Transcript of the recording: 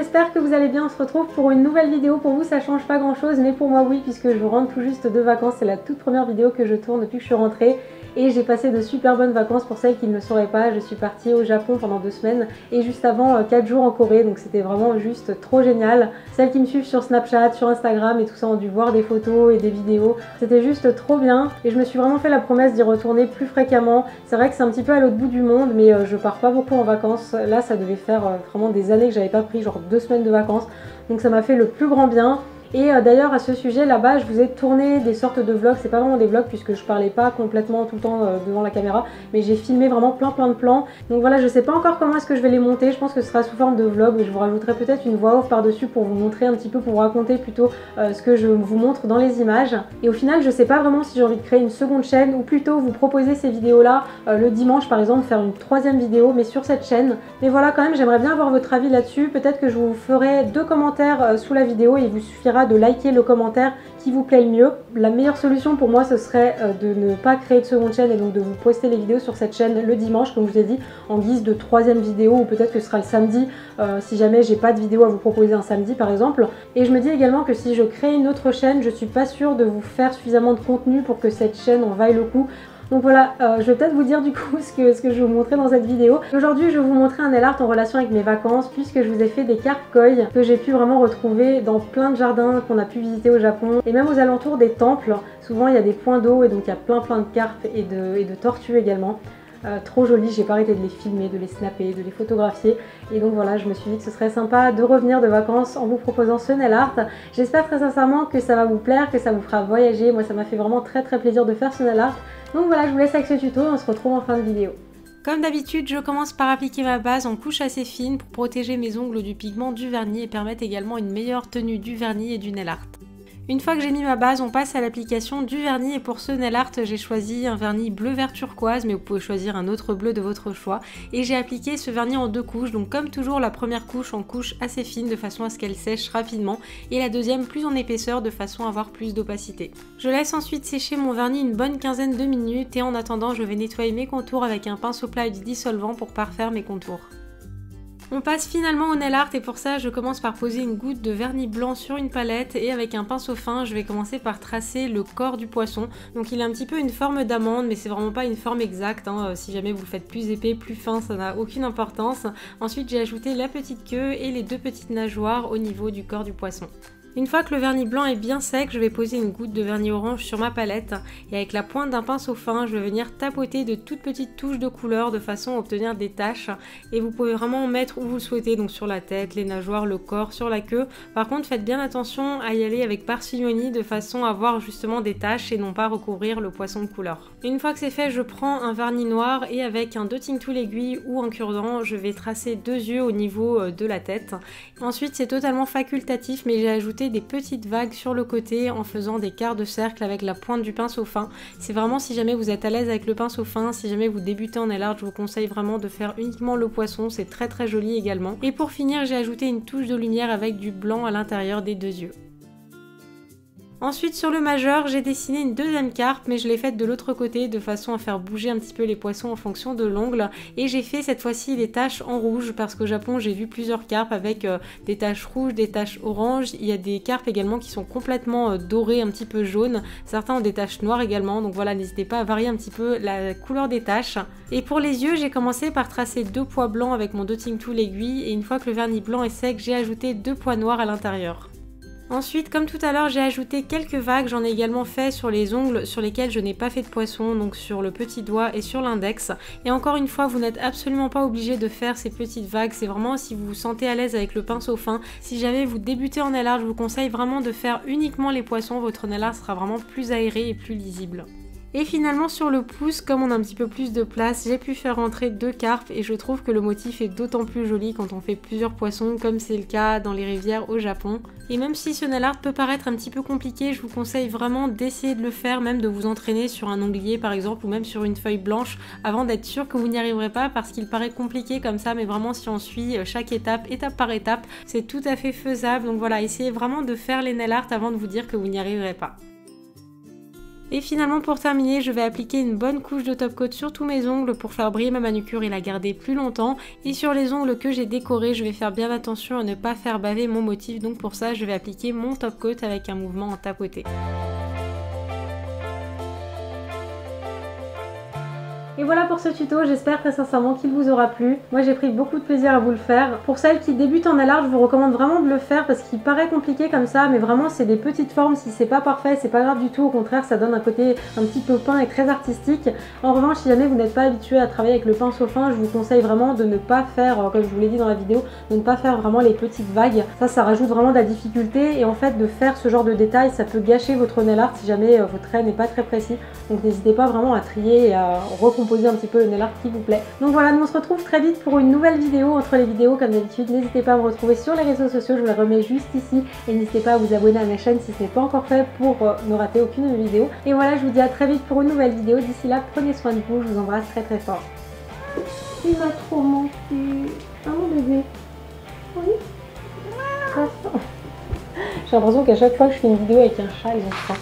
j'espère que vous allez bien. On se retrouve pour une nouvelle vidéo. Pour vous ça change pas grand chose, mais pour moi oui, puisque je rentre tout juste de vacances. C'est la toute première vidéo que je tourne depuis que je suis rentrée. Et j'ai passé de super bonnes vacances. Pour celles qui ne le sauraient pas, je suis partie au Japon pendant 2 semaines et juste avant 4 jours en Corée, donc c'était vraiment juste trop génial. Celles qui me suivent sur Snapchat, sur Instagram et tout ça ont dû voir des photos et des vidéos. C'était juste trop bien et je me suis vraiment fait la promesse d'y retourner plus fréquemment. C'est vrai que c'est un petit peu à l'autre bout du monde, mais je pars pas beaucoup en vacances. Là ça devait faire vraiment des années que j'avais pas pris genre 2 semaines de vacances, donc ça m'a fait le plus grand bien. Et d'ailleurs à ce sujet là-bas je vous ai tourné des sortes de vlogs, c'est pas vraiment des vlogs puisque je parlais pas complètement tout le temps devant la caméra, mais j'ai filmé vraiment plein de plans. Donc voilà, je sais pas encore comment est-ce que je vais les monter, je pense que ce sera sous forme de vlog, mais je vous rajouterai peut-être une voix off par dessus pour vous montrer un petit peu, pour vous raconter plutôt ce que je vous montre dans les images. Et au final je sais pas vraiment si j'ai envie de créer une seconde chaîne ou plutôt vous proposer ces vidéos là le dimanche par exemple, faire une 3e vidéo mais sur cette chaîne. Mais voilà, quand même j'aimerais bien avoir votre avis là-dessus. Peut-être que je vous ferai 2 commentaires sous la vidéo et il vous suffira de liker le commentaire qui vous plaît le mieux. La meilleure solution pour moi ce serait de ne pas créer de seconde chaîne et donc de vous poster les vidéos sur cette chaîne le dimanche comme je vous ai dit, en guise de 3e vidéo, ou peut-être que ce sera le samedi si jamais j'ai pas de vidéo à vous proposer un samedi par exemple. Et je me dis également que si je crée une autre chaîne, je suis pas sûre de vous faire suffisamment de contenu pour que cette chaîne en vaille le coup. Donc voilà, je vais peut-être vous dire du coup ce que je vais vous montrer dans cette vidéo. Aujourd'hui je vais vous montrer un nail art en relation avec mes vacances, puisque je vous ai fait des cartes koi que j'ai pu vraiment retrouver dans plein de jardins qu'on a pu visiter au Japon et même aux alentours des temples. Souvent il y a des points d'eau et donc il y a plein de carpes et de tortues également. Trop jolies, j'ai pas arrêté de les filmer, de les snapper, de les photographier. Et donc voilà, je me suis dit que ce serait sympa de revenir de vacances en vous proposant ce nail art. J'espère très sincèrement que ça va vous plaire, que ça vous fera voyager. Moi ça m'a fait vraiment très plaisir de faire ce nail art. Donc voilà, je vous laisse avec ce tuto et on se retrouve en fin de vidéo. Comme d'habitude, je commence par appliquer ma base en couche assez fine pour protéger mes ongles du pigment du vernis et permettre également une meilleure tenue du vernis et du nail art. Une fois que j'ai mis ma base, on passe à l'application du vernis et pour ce nail art, j'ai choisi un vernis bleu vert turquoise, mais vous pouvez choisir un autre bleu de votre choix. Et j'ai appliqué ce vernis en 2 couches, donc comme toujours la première couche en couche assez fine de façon à ce qu'elle sèche rapidement et la deuxième plus en épaisseur de façon à avoir plus d'opacité. Je laisse ensuite sécher mon vernis une bonne quinzaine de minutes et en attendant je vais nettoyer mes contours avec un pinceau plat et du dissolvant pour parfaire mes contours. On passe finalement au nail art et pour ça je commence par poser une goutte de vernis blanc sur une palette et avec un pinceau fin je vais commencer par tracer le corps du poisson. Donc il a un petit peu une forme d'amande mais c'est vraiment pas une forme exacte, hein. Si jamais vous le faites plus épais, plus fin, ça n'a aucune importance. Ensuite j'ai ajouté la petite queue et les 2 petites nageoires au niveau du corps du poisson. Une fois que le vernis blanc est bien sec, je vais poser une goutte de vernis orange sur ma palette et avec la pointe d'un pinceau fin, je vais venir tapoter de toutes petites touches de couleur de façon à obtenir des taches et vous pouvez vraiment en mettre où vous le souhaitez, donc sur la tête, les nageoires, le corps, sur la queue. Par contre, faites bien attention à y aller avec parcimonie de façon à avoir justement des taches et non pas recouvrir le poisson de couleur. Une fois que c'est fait, je prends un vernis noir et avec un dotting tool aiguille ou un cure-dent, je vais tracer 2 yeux au niveau de la tête. Ensuite, c'est totalement facultatif mais j'ai ajouté des petites vagues sur le côté en faisant des quarts de cercle avec la pointe du pinceau fin. C'est vraiment si jamais vous êtes à l'aise avec le pinceau fin, si jamais vous débutez en nail art, je vous conseille vraiment de faire uniquement le poisson, c'est très joli également. Et pour finir, j'ai ajouté une touche de lumière avec du blanc à l'intérieur des 2 yeux. Ensuite sur le majeur, j'ai dessiné une 2e carpe mais je l'ai faite de l'autre côté de façon à faire bouger un petit peu les poissons en fonction de l'ongle et j'ai fait cette fois-ci les taches en rouge parce qu'au Japon j'ai vu plusieurs carpes avec des taches rouges, des taches oranges, il y a des carpes également qui sont complètement dorées, un petit peu jaunes, certains ont des taches noires également, donc voilà, n'hésitez pas à varier un petit peu la couleur des taches. Et pour les yeux, j'ai commencé par tracer 2 pois blancs avec mon dotting tool aiguille et une fois que le vernis blanc est sec, j'ai ajouté 2 pois noirs à l'intérieur. Ensuite, comme tout à l'heure, j'ai ajouté quelques vagues, j'en ai également fait sur les ongles sur lesquels je n'ai pas fait de poisson, donc sur le petit doigt et sur l'index. Et encore une fois, vous n'êtes absolument pas obligé de faire ces petites vagues, c'est vraiment si vous vous sentez à l'aise avec le pinceau fin. Si jamais vous débutez en nail art, je vous conseille vraiment de faire uniquement les poissons, votre nail art sera vraiment plus aéré et plus lisible. Et finalement sur le pouce, comme on a un petit peu plus de place, j'ai pu faire rentrer 2 carpes et je trouve que le motif est d'autant plus joli quand on fait plusieurs poissons comme c'est le cas dans les rivières au Japon. Et même si ce nail art peut paraître un petit peu compliqué, je vous conseille vraiment d'essayer de le faire, même de vous entraîner sur un onglier par exemple ou même sur une feuille blanche avant d'être sûr que vous n'y arriverez pas parce qu'il paraît compliqué comme ça, mais vraiment si on suit chaque étape par étape, c'est tout à fait faisable. Donc voilà, essayez vraiment de faire les nail art avant de vous dire que vous n'y arriverez pas. Et finalement pour terminer, je vais appliquer une bonne couche de top coat sur tous mes ongles pour faire briller ma manucure et la garder plus longtemps. Et sur les ongles que j'ai décorés, je vais faire bien attention à ne pas faire baver mon motif. Donc pour ça, je vais appliquer mon top coat avec un mouvement en tapoté. Et voilà pour ce tuto, j'espère très sincèrement qu'il vous aura plu. Moi j'ai pris beaucoup de plaisir à vous le faire. Pour celles qui débutent en nail art, je vous recommande vraiment de le faire parce qu'il paraît compliqué comme ça, mais vraiment c'est des petites formes, si c'est pas parfait, c'est pas grave du tout, au contraire ça donne un côté un petit peu peint et très artistique. En revanche, si jamais vous n'êtes pas habitué à travailler avec le pinceau fin, je vous conseille vraiment de ne pas faire, comme je vous l'ai dit dans la vidéo, de ne pas faire vraiment les petites vagues. Ça rajoute vraiment de la difficulté et en fait de faire ce genre de détails, ça peut gâcher votre nail art si jamais votre trait n'est pas très précis. Donc n'hésitez pas vraiment à trier et à recomposer un petit peu le nail art qui vous plaît. Donc voilà, nous on se retrouve très vite pour une nouvelle vidéo. Entre les vidéos, comme d'habitude, n'hésitez pas à me retrouver sur les réseaux sociaux, je vous les remets juste ici. Et n'hésitez pas à vous abonner à ma chaîne si ce n'est pas encore fait pour ne rater aucune de mes vidéos. Et voilà, je vous dis à très vite pour une nouvelle vidéo. D'ici là, prenez soin de vous, je vous embrasse très très fort. Il m'a trop manqué. Ah mon bébé. Oui. J'ai l'impression qu'à chaque fois que je fais une vidéo avec un chat, ils ont faim.